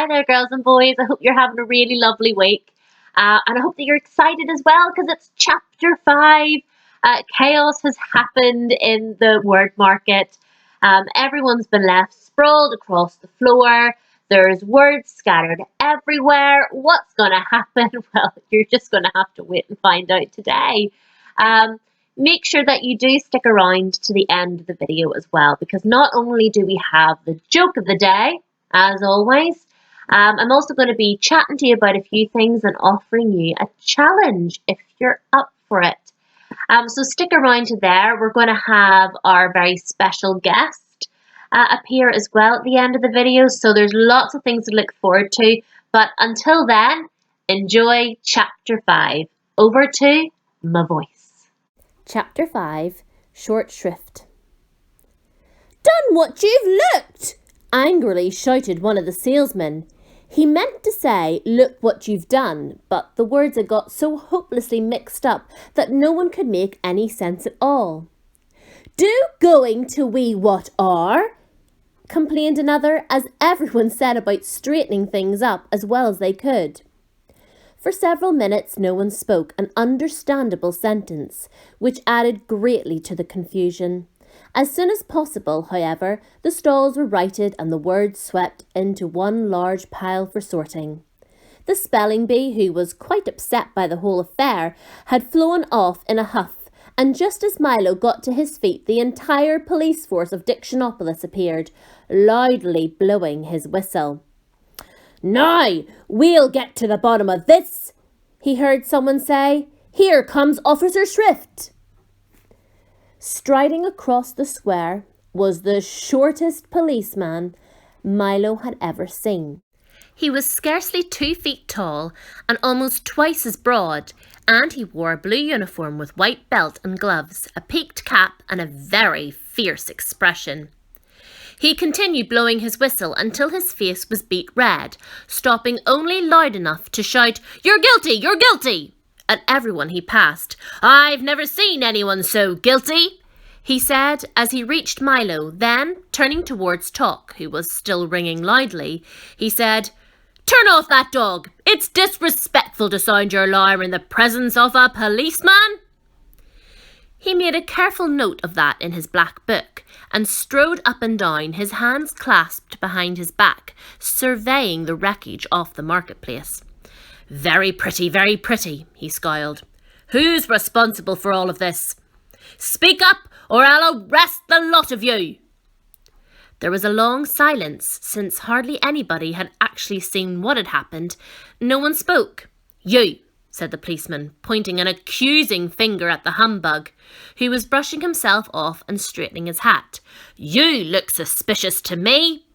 Hi there, girls and boys. I hope you're having a really lovely week. And I hope that you're excited as well because it's chapter 5. Chaos has happened in the word market. Everyone's been left sprawled across the floor. There's words scattered everywhere. What's going to happen? Well, you're just going to have to wait and find out today. Make sure that you do stick around to the end of the video as well, because not only do we have the joke of the day, as always, I'm also going to be chatting to you about a few things and offering you a challenge if you're up for it. So stick around to there. We're going to have our very special guest appear as well at the end of the video. So there's lots of things to look forward to. But until then, enjoy chapter 5. Over to my voice. Chapter 5, Short Shrift. "Done what you've looked!" angrily shouted one of the salesmen. He meant to say, "Look what you've done," but the words had got so hopelessly mixed up that no one could make any sense at all. "Do going to we what are?" complained another, as everyone set about straightening things up as well as they could. For several minutes no one spoke an understandable sentence, which added greatly to the confusion. As soon as possible, however, the stalls were righted and the words swept into one large pile for sorting. The spelling bee, who was quite upset by the whole affair, had flown off in a huff, and just as Milo got to his feet, the entire police force of Dictionopolis appeared, loudly blowing his whistle. "Now, we'll get to the bottom of this," he heard someone say. "Here comes Officer Shrift." Striding across the square was the shortest policeman Milo had ever seen. He was scarcely 2 feet tall and almost twice as broad, and he wore a blue uniform with white belt and gloves, a peaked cap, and a very fierce expression. He continued blowing his whistle until his face was beet red, stopping only loud enough to shout, "You're guilty! You're guilty!" at everyone he passed. "I've never seen anyone so guilty," he said as he reached Milo. Then, turning towards Tock, who was still ringing loudly, he said, "Turn off that dog. It's disrespectful to sound your alarm in the presence of a policeman." He made a careful note of that in his black book and strode up and down, his hands clasped behind his back, surveying the wreckage off the marketplace. Very pretty, he scowled. "Who's responsible for all of this? Speak up or I'll arrest the lot of you." There was a long silence, since hardly anybody had actually seen what had happened. No one spoke. "You," said the policeman, pointing an accusing finger at the humbug, who was brushing himself off and straightening his hat. "You look suspicious to me."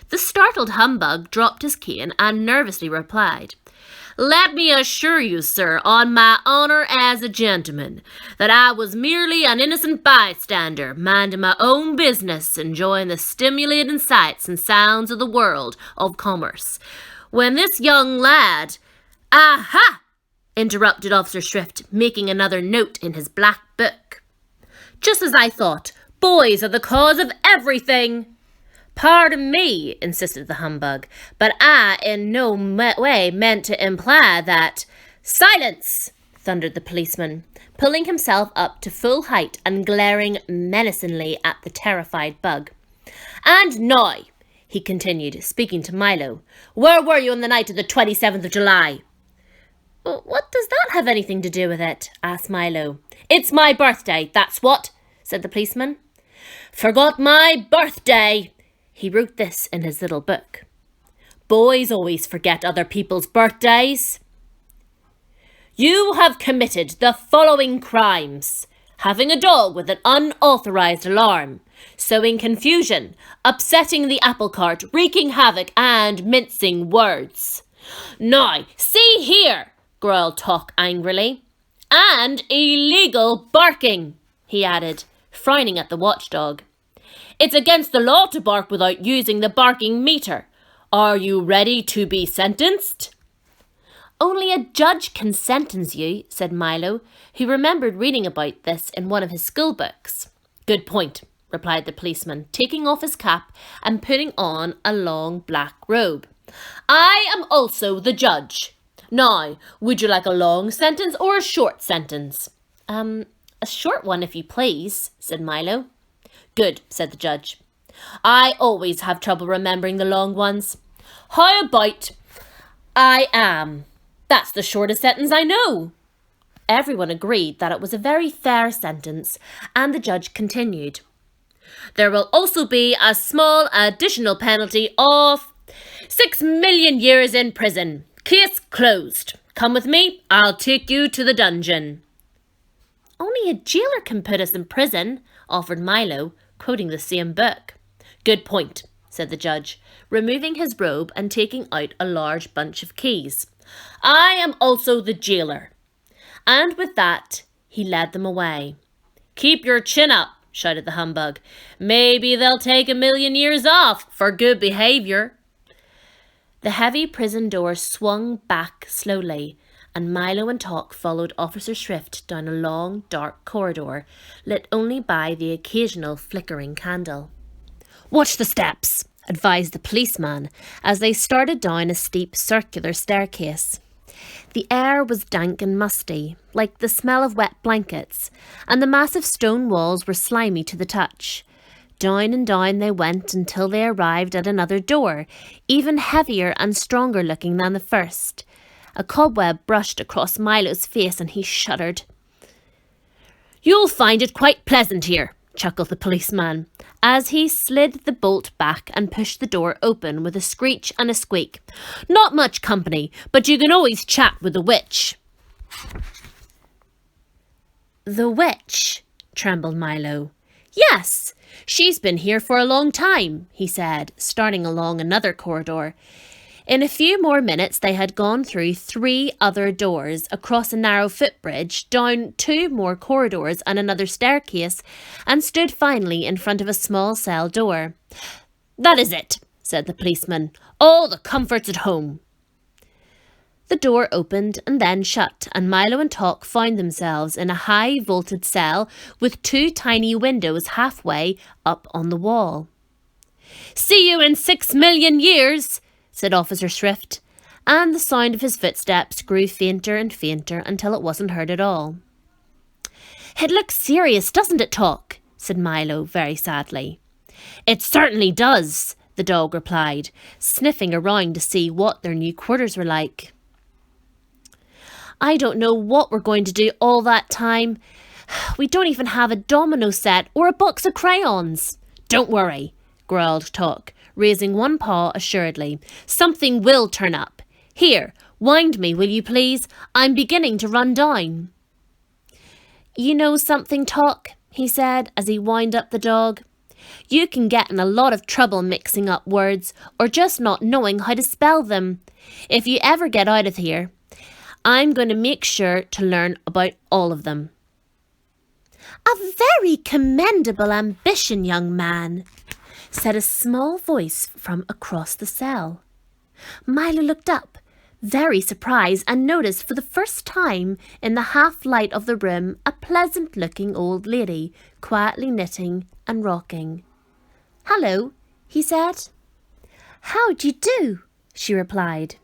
The startled humbug dropped his cane and nervously replied, "Let me assure you, sir, on my honour as a gentleman, that I was merely an innocent bystander, minding my own business, enjoying the stimulating sights and sounds of the world of commerce, when this young lad—" "Aha!" interrupted Officer Shrift, making another note in his black book. "Just as I thought. Boys are the cause of everything." "Pardon me," insisted the humbug, "but I in no way meant to imply that—" "Silence!" thundered the policeman, pulling himself up to full height and glaring menacingly at the terrified bug. "And now," he continued, speaking to Milo, "where were you on the night of the 27th of July? "What does that have anything to do with it?" asked Milo. "It's my birthday, that's what," said the policeman. "Forgot my birthday." He wrote this in his little book. "Boys always forget other people's birthdays." "You have committed the following crimes: having a dog with an unauthorised alarm, sowing confusion, upsetting the apple cart, wreaking havoc, and mincing words." "Now, see here," growled Tock angrily. "And illegal barking," he added, frowning at the watchdog. "It's against the law to bark without using the barking meter. Are you ready to be sentenced?" "Only a judge can sentence you," said Milo, who remembered reading about this in one of his school books. "Good point," replied the policeman, taking off his cap and putting on a long black robe. I am also the judge. Now, would you like a long sentence or a short sentence? A short one, if you please, said Milo. Good, said the judge. I always have trouble remembering the long ones. How about I am? That's the shortest sentence I know. Everyone agreed that it was a very fair sentence, and the judge continued. There will also be a small additional penalty of 6 million years in prison. Case closed. Come with me, I'll take you to the dungeon. Only a jailer can put us in prison, offered Milo, quoting the same book. Good point, said the judge, removing his robe and taking out a large bunch of keys. I am also the jailer. And with that, he led them away. Keep your chin up, shouted the humbug. Maybe they'll take 1 million years off for good behaviour. The heavy prison door swung back slowly, and Milo and Tock followed Officer Shrift down a long, dark corridor, lit only by the occasional flickering candle. Watch the steps, advised the policeman, as they started down a steep circular staircase. The air was dank and musty, like the smell of wet blankets, and the massive stone walls were slimy to the touch. Down and down they went until they arrived at another door, even heavier and stronger looking than the first. A cobweb brushed across Milo's face and he shuddered. You'll find it quite pleasant here, chuckled the policeman, as he slid the bolt back and pushed the door open with a screech and a squeak. Not much company, but you can always chat with the witch. The witch, trembled Milo. Yes, she's been here for a long time, he said, starting along another corridor. In a few more minutes they had gone through 3 other doors, across a narrow footbridge, down 2 more corridors and another staircase, and stood finally in front of a small cell door. That is it, said the policeman. All the comforts at home. The door opened and then shut, and Milo and Tock found themselves in a high-vaulted cell with 2 tiny windows halfway up on the wall. See you in 6 million years, said Officer Shrift, and the sound of his footsteps grew fainter and fainter until it wasn't heard at all. It looks serious, doesn't it, Tock? Said Milo very sadly. It certainly does, the dog replied, sniffing around to see what their new quarters were like. I don't know what we're going to do all that time. We don't even have a domino set or a box of crayons. Don't worry, growled Tock, raising one paw assuredly. Something will turn up. Here, wind me, will you please? I'm beginning to run down. You know something, Tock, he said as he wound up the dog. You can get in a lot of trouble mixing up words or just not knowing how to spell them. If you ever get out of here, I'm going to make sure to learn about all of them. A very commendable ambition, young man, said a small voice from across the cell. Milo looked up, very surprised, and noticed for the first time in the half-light of the room a pleasant-looking old lady, quietly knitting and rocking. Hello, he said. How d'ye do? She replied.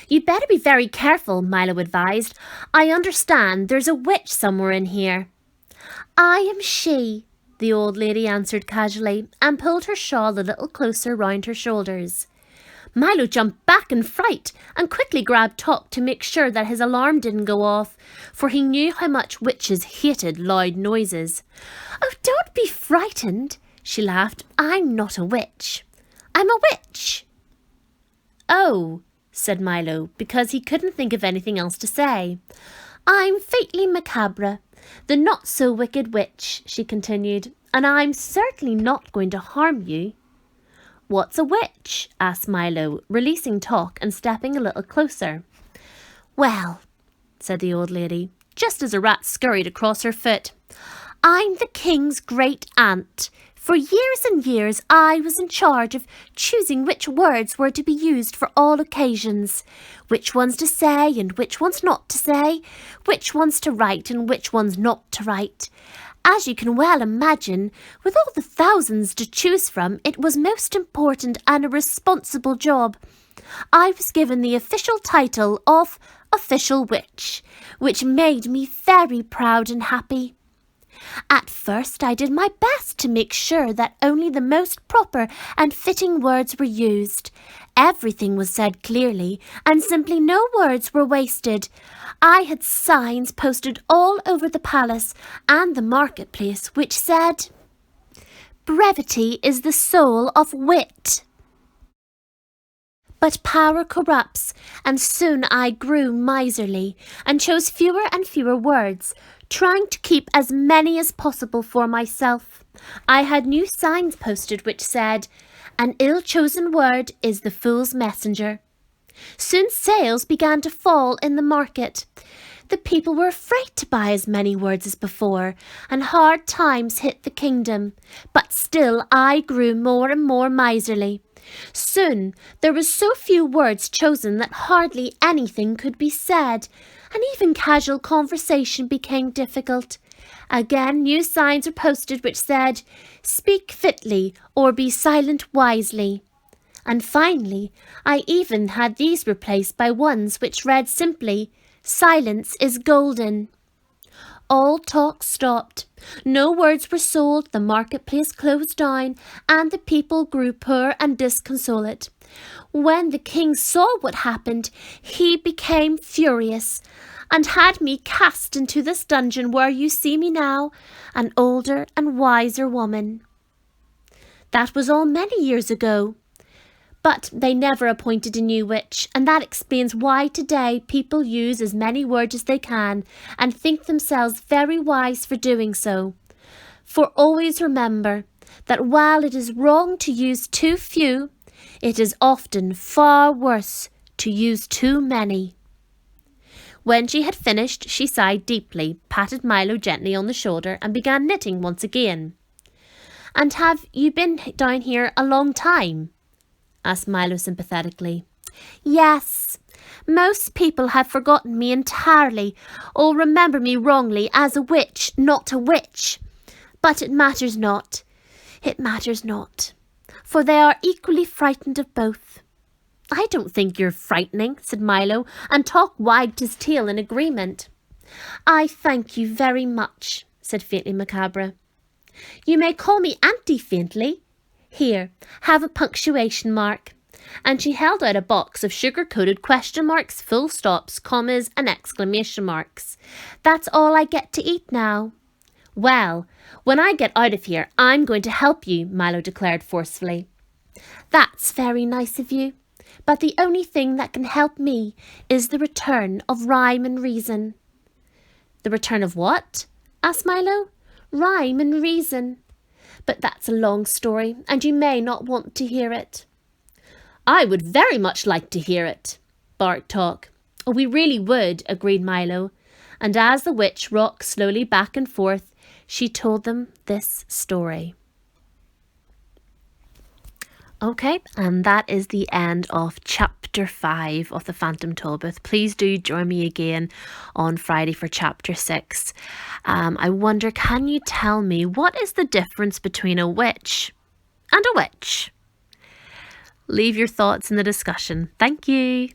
You'd better be very careful, Milo advised. I understand there's a witch somewhere in here. I am she, the old lady answered casually, and pulled her shawl a little closer round her shoulders. Milo jumped back in fright and quickly grabbed Tock to make sure that his alarm didn't go off, for he knew how much witches hated loud noises. Oh, don't be frightened, she laughed. I'm not a witch. I'm a witch. Oh, said Milo, because he couldn't think of anything else to say. I'm Fatally Macabre, the not-so-wicked witch, she continued, and I'm certainly not going to harm you. What's a witch? Asked Milo, releasing Tock and stepping a little closer. Well, said the old lady, just as a rat scurried across her foot, I'm the king's great-aunt. For years and years I was in charge of choosing which words were to be used for all occasions, which ones to say and which ones not to say, which ones to write and which ones not to write. As you can well imagine, with all the thousands to choose from, it was most important and a responsible job. I was given the official title of Official Witch, which made me very proud and happy. At first I did my best to make sure that only the most proper and fitting words were used. Everything was said clearly, and simply no words were wasted. I had signs posted all over the palace and the marketplace which said, "Brevity is the soul of wit." But power corrupts, and soon I grew miserly and chose fewer and fewer words, trying to keep as many as possible for myself. I had new signs posted which said, "An ill-chosen word is the fool's messenger." Soon sales began to fall in the market. The people were afraid to buy as many words as before, and hard times hit the kingdom. But still I grew more and more miserly. Soon there were so few words chosen that hardly anything could be said, and even casual conversation became difficult. Again new signs were posted which said, "Speak fitly or be silent wisely." And finally I even had these replaced by ones which read simply, "Silence is golden." All talk stopped. No words were sold, the marketplace closed down, and the people grew poor and disconsolate. When the king saw what happened, he became furious, and had me cast into this dungeon where you see me now, an older and wiser woman. That was all many years ago. But they never appointed a new witch, and that explains why today people use as many words as they can and think themselves very wise for doing so. For always remember that while it is wrong to use too few, it is often far worse to use too many. When she had finished, she sighed deeply, patted Milo gently on the shoulder, and began knitting once again. "And have you been down here a long time?" asked Milo sympathetically. "Yes. Most people have forgotten me entirely, or remember me wrongly as a witch, not a witch. But it matters not. It matters not. For they are equally frightened of both." "I don't think you're frightening," said Milo, and Talk wagged his tail in agreement. "I thank you very much," said faintly Macabre. "You may call me Auntie faintly. Here, have a punctuation mark." And she held out a box of sugar-coated question marks, full stops, commas, and exclamation marks. "That's all I get to eat now." "Well, when I get out of here, I'm going to help you," Milo declared forcefully. "That's very nice of you, but the only thing that can help me is the return of rhyme and reason." "The return of what?" asked Milo. "Rhyme and reason. But that's a long story, and you may not want to hear it." "I would very much like to hear it," barked Talk. "Oh, we really would," agreed Milo. And as the witch rocked slowly back and forth, she told them this story. Okay, and that is the end of chapter 5 of the Phantom Tollbooth. Please do join me again on Friday for chapter 6. I wonder, can you tell me what is the difference between a witch and a witch? Leave your thoughts in the discussion. Thank you.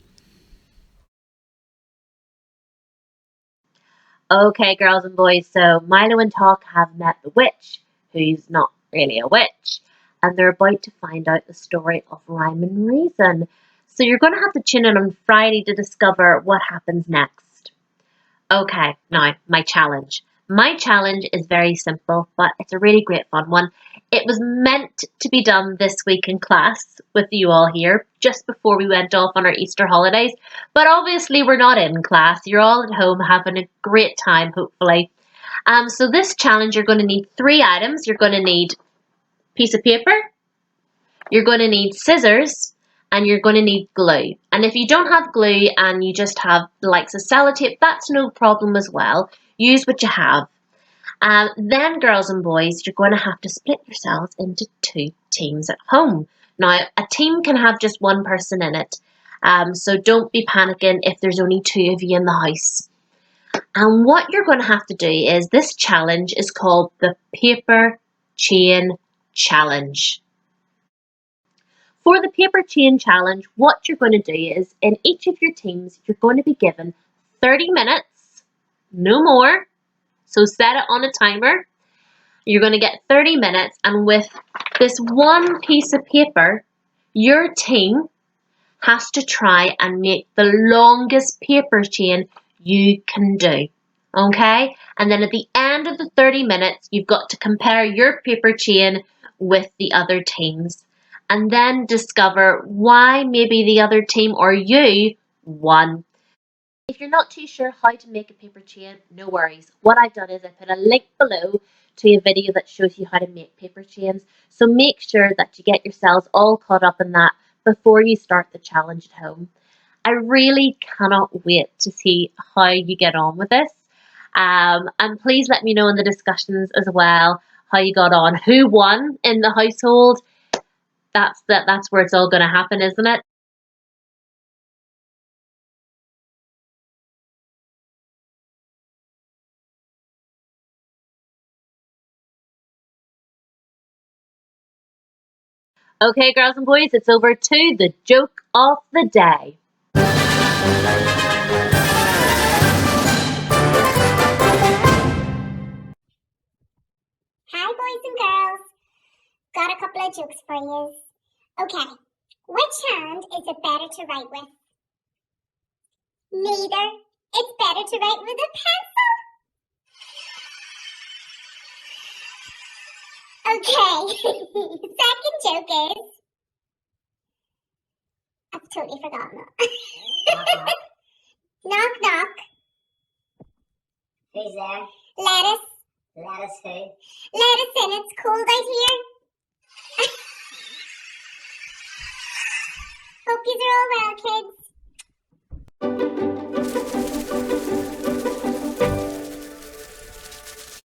Okay, girls and boys, so Milo and Talk have met the witch, who's not really a witch, and they're about to find out the story of Rhyme and Reason. So you're going to have to tune in on Friday to discover what happens next. Okay, now, my challenge. My challenge is very simple, but it's a really great fun one. It was meant to be done this week in class with you all here, just before we went off on our Easter holidays. But obviously we're not in class. You're all at home having a great time, hopefully. So this challenge, you're going to need 3 items. You're going to need a piece of paper, you're going to need scissors, and you're going to need glue. And if you don't have glue and you just have the likes of sellotape, that's no problem as well. Use what you have. Then, girls and boys, you're going to have to split yourselves into 2 teams at home. Now, a team can have just 1 person in it, so don't be panicking if there's only 2 of you in the house. And what you're going to have to do is, this challenge is called the Paper Chain Challenge. For the paper chain challenge, what you're going to do is in each of your teams, you're going to be given 30 minutes, no more. So set it on a timer. You're going to get 30 minutes, and with this one piece of paper, your team has to try and make the longest paper chain you can do. Okay? And then at the end of the 30 minutes, you've got to compare your paper chain with the other teams. And then discover why maybe the other team or you won. If you're not too sure how to make a paper chain, no worries. What I've done is I put a link below to a video that shows you how to make paper chains. So make sure that you get yourselves all caught up in that before you start the challenge at home. I really cannot wait to see how you get on with this. And please let me know in the discussions as well how you got on. Who won in the household? That's where it's all going to happen, isn't it? Okay, girls and boys, it's over to the joke of the day. Hi, boys and girls. Got a couple of jokes for you. Okay, which hand is it better to write with? Neither. It's better to write with a pencil. Okay, second joke is... I've totally forgotten it. Knock, knock. Who's there? Lettuce. Lettuce who? Lettuce in, it's cold out here. Hope you are all well, kids.